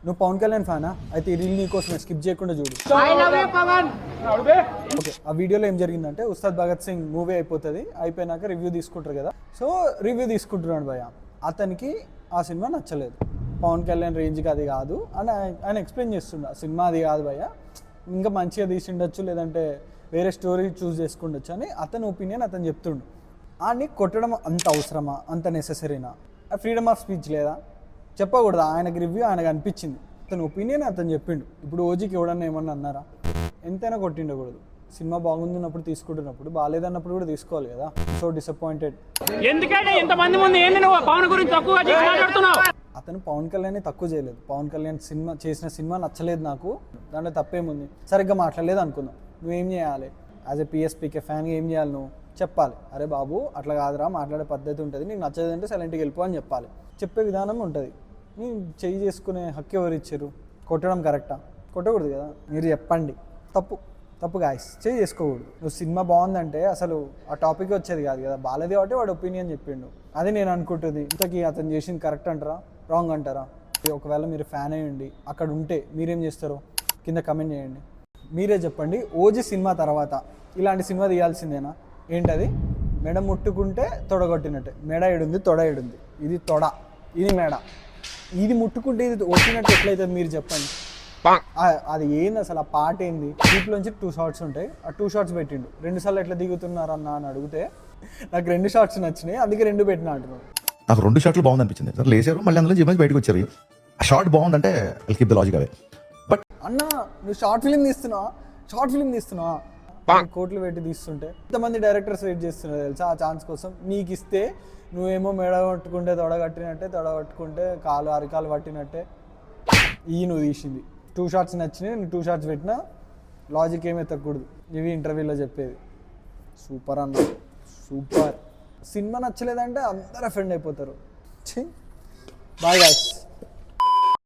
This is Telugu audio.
నువ్వు పవన్ కళ్యాణ్ ఫ్యానా? అయితే ఈ రీల్ నీకోసమే, స్కిప్ చేయకుండా చూడు. ఓకే, ఆ వీడియోలో ఏం జరిగిందంటే ఉస్తాద్ భగత్ సింగ్ మూవీ అయిపోయినాక రివ్యూ తీసుకుంటారు కదా. సో రివ్యూ తీసుకుంటున్నాడు భయ్య. అతనికి ఆ సినిమా నచ్చలేదు. పవన్ కళ్యాణ్ రేంజ్కి అది కాదు అని ఆయన ఎక్స్ప్లెయిన్ చేస్తుండ. సినిమా అది కాదు భయ్య, ఇంకా మంచిగా తీసిండొచ్చు, లేదంటే వేరే స్టోరీ చూస్ చేసుకుండొచ్చు అని అతని ఒపీనియన్ అతను చెప్తుండు. ఆయన్ని కొట్టడం అంత అవసరమా, అంత నెససరీనా? ఫ్రీడమ్ ఆఫ్ స్పీచ్ లేదా? చెప్పకూడదు. ఆయనకి రివ్యూ ఆయనకు అనిపించింది, అతని ఒపీనియన్ అతను చెప్పిండు. ఇప్పుడు ఓజీకి ఎవడన్నా ఏమన్నా అన్నారా? ఎంతైనా కొట్టిండకూడదు. సినిమా బాగుందన్నప్పుడు తీసుకుంటున్నప్పుడు, బాగాలేదన్నప్పుడు కూడా తీసుకోవాలి కదా. So disappointed. ఎందుకంటే ఇంతమంది ముందు ఏంది నువ్వు పవన్ గురించి తక్కువగా మాట్లాడుతున్నావు? అతను పవన్ కళ్యాణ్ తక్కువ చేయలేదు. పవన్ కళ్యాణ్ చేసిన సినిమా నచ్చలేదు నాకు, దాంట్లో తప్పేముంది? సరిగ్గా మాట్లాడలేదు అనుకుందాం. నువ్వేం చేయాలి? యాజ్ ఎ పిఎస్పీకే ఫ్యాన్గా ఏం చేయాలి? నువ్వు చెప్పాలి, అరే బాబు అట్లా కాదురా, మాట్లాడే పద్ధతి ఉంటుంది, నీకు నచ్చదంటే సైలెంట్గా వెళ్ళిపో అని చెప్పాలి. చెప్పే విధానం ఉంటుంది. నేను చెయ్యి చేసుకునే హక్కు ఎవరు ఇచ్చారు? కొట్టడం కరెక్టా? కొట్టకూడదు కదా. మీరు చెప్పండి. తప్పు గాయస్, చెయ్యి చేసుకోకూడదు. నువ్వు సినిమా బాగుందంటే అసలు ఆ టాపిక్ వచ్చేది కాదు కదా. బాగాలేదు కాబట్టి వాడు ఒపీనియన్ చెప్పిండు, అది నేను అనుకుంటుంది. ఇంతకీ అతను చేసింది కరెక్ట్ అంటారా, రాంగ్ అంటారా? ఒకవేళ మీరు ఫ్యాన్ అయ్యండి అక్కడ ఉంటే మీరేం చేస్తారో కింద కమెంట్ చేయండి. మీరే చెప్పండి. ఓజీ సినిమా తర్వాత ఇలాంటి సినిమా తీయాల్సిందేనా? ఏంటది? మెడ ముట్టుకుంటే తొడగొట్టినట్టే. మెడ ఏడుంది, తొడ ఏడుంది. ఇది తొడ, ఇది మెడ. ఇది ముట్టుకుంటే ఇది వచ్చినట్టు ఎట్లయితుంది మీరు చెప్పండి. అది ఏంది అసలు? ఆ పాట ఏంది? క్లిప్లోంచి 2 షార్ట్స్ ఉంటాయి, ఆ 2 షార్ట్స్ పెట్టిండు. 2 సార్లు ఎట్లా దిగుతున్నారన్నా అని అడిగితే నాకు 2 షార్ట్స్ నచ్చినాయి, అందుకే 2 పెట్టినా అంటున్నాడు. నాకు 2 షాట్లు బాగుంది అనిపించింది. సార్ లేచారు, మళ్ళీ అందులో జిమ్ బయటకు వచ్చారు. ఆ షార్ట్ బాగుందంటే I'll keep the logic away. But అన్న, నువ్వు షార్ట్ ఫిలిం తీస్తున్నావా? కోట్లు పెట్టి తీస్తుంటే ఇంతమంది డైరెక్టర్స్ వెయిట్ చేస్తున్నారు తెలుసా ఆ ఛాన్స్ కోసం. నీకు ఇస్తే నువ్వేమో మెడ పట్టుకుంటే తొడగట్టినట్టే, తొడగట్టుకుంటే కాలు అరికాలు పట్టినట్టే. నువ్వు తీసింది 2 షార్ట్స్ నచ్చినాయి, నేను 2 షార్ట్స్ పెట్టినా. లాజిక్ ఏమి ఎత్తకూడదు. ఇవి ఇంటర్వ్యూలో చెప్పేది. సూపర్ అన్న, సూపర్. సినిమా నచ్చలేదంటే అందరూ అఫెండ్ అయిపోతారు. Bye guys.